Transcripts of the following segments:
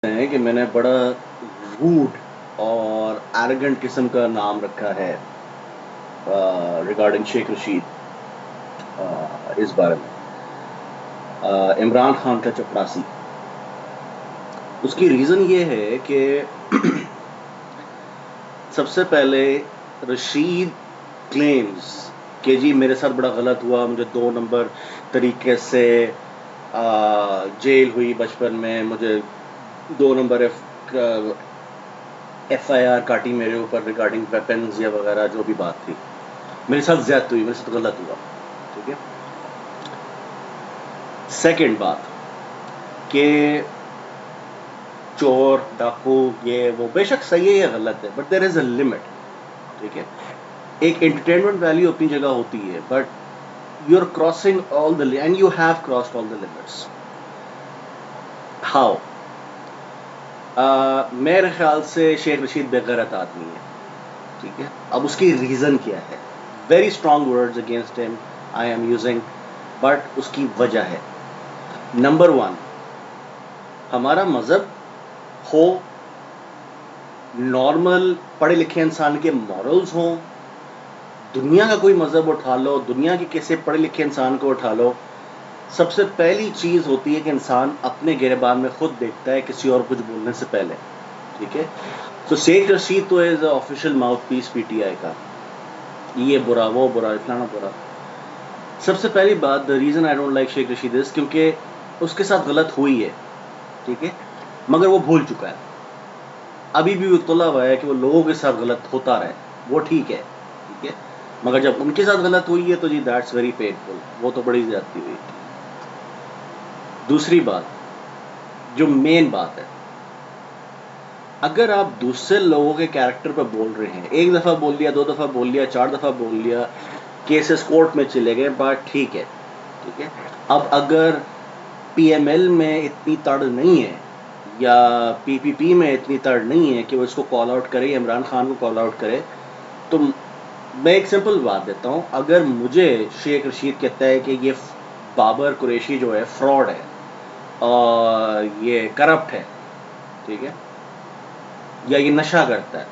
है कि मैंने बड़ा रूड और एरोगेंट किस्म का नाम रखा है रिगार्डिंग शेख रशीद। इस बारे में इमरान खान का चपरासी। उसकी रीज़न ये है कि सबसे पहले रशीद क्लेम्स कि जी मेरे साथ बड़ा गलत हुआ, मुझे 2 नंबर तरीके से जेल हुई बचपन में, मुझे 2 नंबर एफआईआर काटी मेरे ऊपर रिगार्डिंग वेपन्स या वगैरह जो भी बात थी। मेरे साथ ज़्यादती हुई, मेरे साथ गलत हुआ। ठीक है। सेकंड बात कि चोर डाकू ये वो बेशक सही है या गलत है, but there is a limit. ठीक है। एक एंटरटेनमेंट वैल्यू अपनी जगह होती है, but you are crossing all the end you have crossed all the limits. How? मेरे ख्याल से शेख रशीद बेगैरत आदमी है। ठीक है। अब उसकी रीज़न क्या है? Very strong words against him I am using, but उसकी वजह है। नंबर 1, हमारा मज़हब हो, नॉर्मल पढ़े लिखे इंसान के मॉरल्स हों, दुनिया का कोई मज़हब उठा लो, दुनिया के किसी पढ़े लिखे इंसान को उठा लो, सबसे पहली चीज़ होती है कि इंसान अपने गिरबान में खुद देखता है किसी और कुछ बोलने से पहले। ठीक है। तो शेख रशीद तो as official mouthpiece PTI का, ये बुरा वो बुरा इतना बुरा। सबसे पहली बात, the reason I don't like Sheikh Rashid is क्योंकि उसके साथ गलत हुई है। ठीक है। मगर वो भूल चुका है। अभी भी वो तुला हुआ है कि वो लोगों के साथ गलत होता रहे, वो ठीक है। ठीक है। मगर जब उनके साथ गलत हुई है तो जी दैट्स वेरी पेनफुल, वो तो बड़ी ज्यादती हुई। दूसरी बात, जो मेन बात है, अगर आप दूसरे लोगों के कैरेक्टर पर बोल रहे हैं, एक दफ़ा बोल लिया, 2 दफ़ा बोल लिया, 4 दफ़ा बोल लिया, केसेस कोर्ट में चले गए, बात ठीक है। ठीक है। अब अगर पीएमएल में इतनी तड़ नहीं है या पीपीपी में इतनी तड़ नहीं है कि वो इसको कॉल आउट करे, इमरान खान को कॉल आउट करे, तो मैं एक सिंपल बात देता हूँ। अगर मुझे शेख रशीद कहता है कि ये बाबर कुरैशी जो है फ्रॉड है और ये करप्ट है, ठीक है, या ये नशा करता है,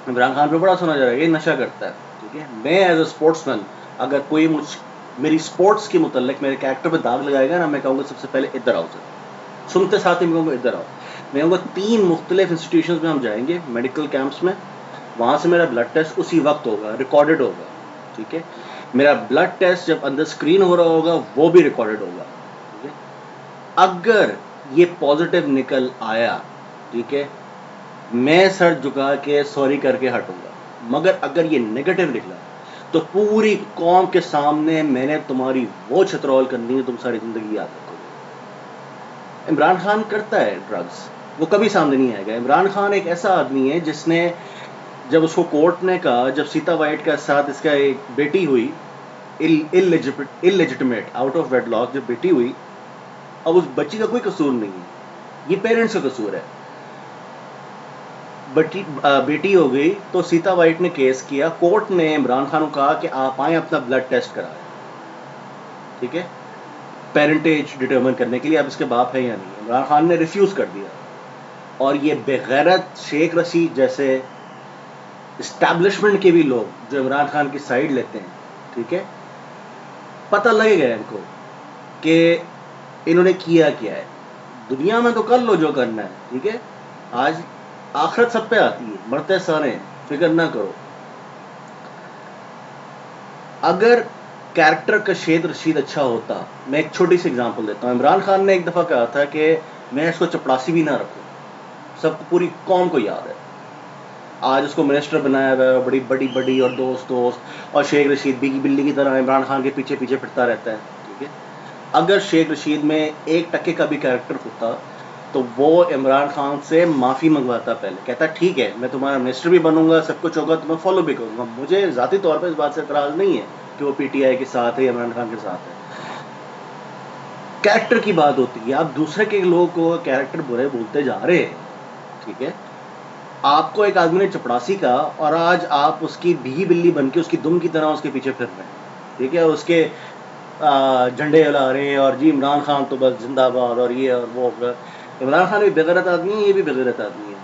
इमरान खान पे बड़ा सुना जा रहा है ये नशा करता है। ठीक है। मैं एज अ स्पोर्ट्समैन, अगर कोई मेरी स्पोर्ट्स के मुतल्लिक मेरे कैरेक्टर पे दाग लगाएगा ना, मैं कहूँगा सबसे पहले इधर आओ सर, सुनते साथ ही मैं कहूँगा इधर आओ। मैं कहूँगा 3 मुख्तलिफ इंस्टीट्यूशन में हम जाएंगे, मेडिकल कैंप्स में, वहाँ से मेरा ब्लड टेस्ट उसी वक्त होगा, रिकॉर्डेड होगा। ठीक है। मेरा ब्लड टेस्ट जब अंदर स्क्रीन हो रहा होगा वो भी रिकॉर्डेड होगा। ठीक है। अगर ये पॉजिटिव निकल आया, ठीक है, मैं सर झुका के सॉरी करके हटूंगा। मगर अगर ये नेगेटिव निकला तो पूरी कौम के सामने मैंने तुम्हारी वो छतरौल करनी है, तुम सारी जिंदगी याद रखोगे। इमरान खान करता है ड्रग्स, वो कभी सामने नहीं आएगा। इमरान खान एक ऐसा आदमी है जिसने, जब उसको कोर्ट ने कहा, जब सीता वाइट के साथ इसका एक बेटी हुई, इलेजिटिमेट आउट ऑफ वेडलॉक जब बेटी हुई, अब उस बच्ची का कोई कसूर नहीं है, ये पेरेंट्स का कसूर है। बेटी हो गई तो सीता वाइट ने केस किया, कोर्ट ने इमरान खान को कहा कि आप आए अपना ब्लड टेस्ट कराएं। ठीक है। पेरेंटेज डिटर्मिन करने के लिए अब इसके बाप है या नहीं। इमरान खान ने रिफ्यूज कर दिया। और ये बेगैरत शेख रशीद जैसे इस्टेब्लिशमेंट के भी लोग जो इमरान खान की साइड लेते हैं, ठीक है, पता लगेगा इनको कि इन्होंने किया क्या है। दुनिया में तो कर लो जो करना है, ठीक है, आज आखिरत सब पे आती है, मरते सारे हैं, फिक्र ना करो। अगर कैरेक्टर का शेख रशीद अच्छा होता, मैं एक छोटी सी एग्जांपल देता हूँ। इमरान खान ने एक दफ़ा कहा था कि मैं इसको चपड़ासी भी ना रखूँ, सबको पूरी कौम को याद है। आज उसको मिनिस्टर बनाया हुआ है, बड़ी बड़ी बड़ी और दोस्त दोस्त, और शेख रशीद बिगी बिल्ली की तरह इमरान खान के पीछे पीछे फिरता रहता है। ठीक है। अगर शेख रशीद में 1% का भी कैरेक्टर होता तो वो इमरान खान से माफ़ी मंगवाता, पहले कहता ठीक है मैं तुम्हारा मिनिस्टर भी बनूंगा, सब कुछ होगा, तुम्हें फॉलो भी करूंगा, मुझे ज़ाती तौर पर इस बात से एतराज़ नहीं है कि वो पीटीआई के साथ है, इमरान खान के साथ है। कैरेक्टर की बात होती है, आप दूसरे के लोगों को कैरेक्टर बुरे बोलते जा रहे हैं। ठीक है। आपको एक आदमी ने चपड़ासी का, और आज आप उसकी भीगी बिल्ली बन के उसकी दुम की तरह उसके पीछे फिर रहे हैं। ठीक है। उसके झंडे हिला रहे हैं और जी इमरान खान तो बस जिंदाबाद और ये और वो। इमरान खान भी बेगैरत आदमी है, ये भी बेगैरत आदमी है,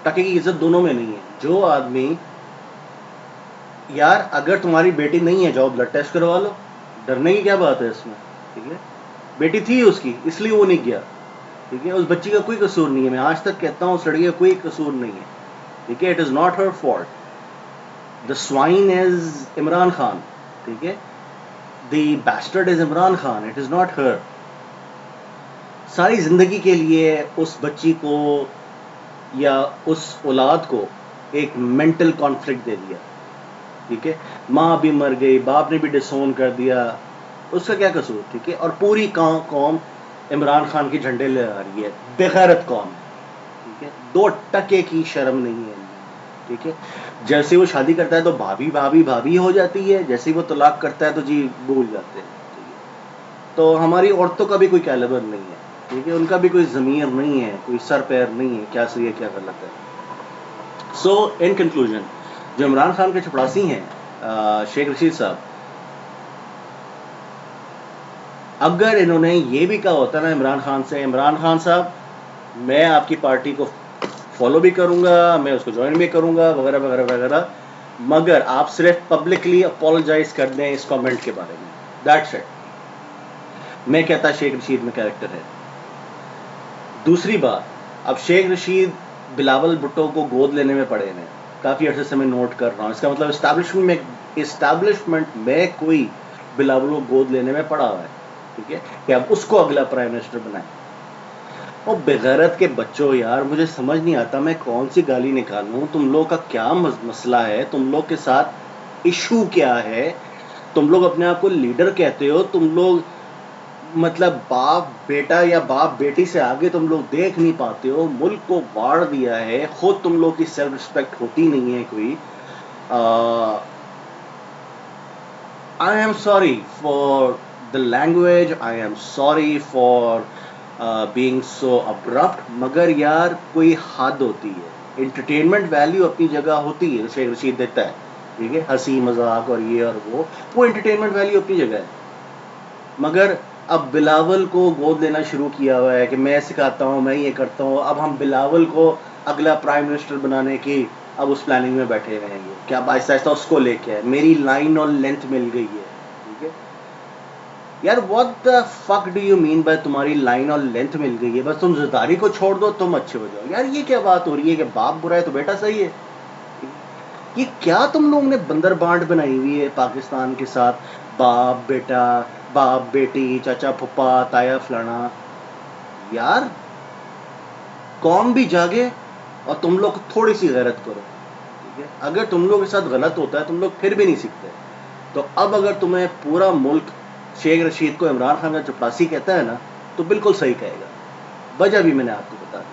टके की इज्जत दोनों में नहीं है। जो आदमी, यार अगर तुम्हारी बेटी नहीं है जाओ ब्लड टेस्ट करवा लो, डरने की क्या बात है इसमें, ठीक है। बेटी थी उसकी इसलिए वो नहीं गया, ठीक है। उस बच्ची का कोई कसूर नहीं है, मैं आज तक कहता हूँ उस लड़की का कोई कसूर नहीं है, ठीक है। It is not her fault. The swine is Imran Khan, ठीक है। The bastard is Imran Khan, it is not her. सारी ज़िंदगी के लिए उस बच्ची को या उस औलाद को एक मेंटल कॉन्फ्लिक्ट दे दिया, ठीक है। माँ भी मर गई, बाप ने भी डिसोन कर दिया, उसका क्या कसूर, ठीक है। और पूरी कौम इमरान खान के झंडे ले आ रही है, बेगैरत कौम, ठीक है। 2 टके की शर्म नहीं है इनमें, ठीक है। जैसे वो शादी करता है तो भाभी भाभी भाभी हो जाती है, जैसे ही वो तलाक करता है तो जी भूल जाते हैं, ठीक है। तो हमारी औरतों का भी कोई कैलिबर नहीं है, ठीक है। उनका भी कोई ज़मीर नहीं है, कोई सर पैर नहीं है, क्या सही है क्या गलत है। सो इन कंक्लूजन, जो इमरान खान के चपड़ासी हैं शेख रशीद साहब, अगर इन्होंने ये भी कहा होता ना इमरान खान से, इमरान खान साहब मैं आपकी पार्टी को फॉलो भी करूंगा, मैं उसको ज्वाइन भी करूंगा वगैरह वगैरह वगैरह, मगर आप सिर्फ पब्लिकली अपोलोजाइज कर दें इस कमेंट के बारे में, दैट्स इट। मैं कहता शेख रशीद में कैरेक्टर है। दूसरी बात, अब शेख रशीद बिलावल भुट्टो को गोद लेने में पड़े हैं, काफ़ी अर्से से मैं नोट कर रहा हूँ। इसका मतलब इस्टेब्लिशमेंट में कोई बिलावल को गोद लेने में पड़ा हुआ है, ठीक है, कि अब उसको अगला प्राइम मिनिस्टर बनाए। और बेगैरत के बच्चों, यार मुझे समझ नहीं आता मैं कौन सी गाली निकालूं। तुम लोग का क्या मसला है, तुम लोग के साथ इशू क्या है। तुम लोग अपने आप को लीडर कहते हो, तुम लोग मतलब बाप बेटा या बाप बेटी से आगे तुम लोग देख नहीं पाते हो, मुल्क को बाढ़ दिया है, खुद तुम लोग की सेल्फ रिस्पेक्ट होती नहीं है कोई। I am sorry for the language, I am sorry for being so abrupt, मगर यार कोई हद होती है। एंटरटेनमेंट वैल्यू अपनी जगह होती है, शेख रशीद देता है, ठीक है, हंसी मजाक और ये और वो एंटरटेनमेंट वैल्यू अपनी जगह है। मगर अब बिलावल को गोद लेना शुरू किया हुआ है कि मैं सिखाता हूँ, मैं ये करता हूँ, अब हम बिलावल को अगला प्राइम मिनिस्टर बनाने की अब उस प्लानिंग में बैठे रहेंगे। क्या आहिस्ता आहिस्ता उसको लेके है, मेरी लाइन और लेंथ मिल गई है, ठीक है। यार what the fuck do you mean by तुम्हारी लाइन और लेंथ मिल गई है, बस तुम ज़िद्दारी को छोड़ दो तुम अच्छे हो जाओ। यार ये क्या बात हो रही है कि बाप बुरा है तो बेटा सही है। ये क्या तुम लोगों ने बंदर बांट बनाई हुई है पाकिस्तान के साथ, बाप बेटा, बाप बेटी, चाचा फुप्पा, ताया फलाना। यार कौम भी जागे और तुम लोग थोड़ी सी गैरत करो, ठीक है। अगर तुम लोग के साथ गलत होता है तुम लोग फिर भी नहीं सीखते। तो अब अगर तुम्हें पूरा मुल्क शेख रशीद को इमरान खान का चपरासी कहता है ना, तो बिल्कुल सही कहेगा। वजह भी मैंने आपको बता दी।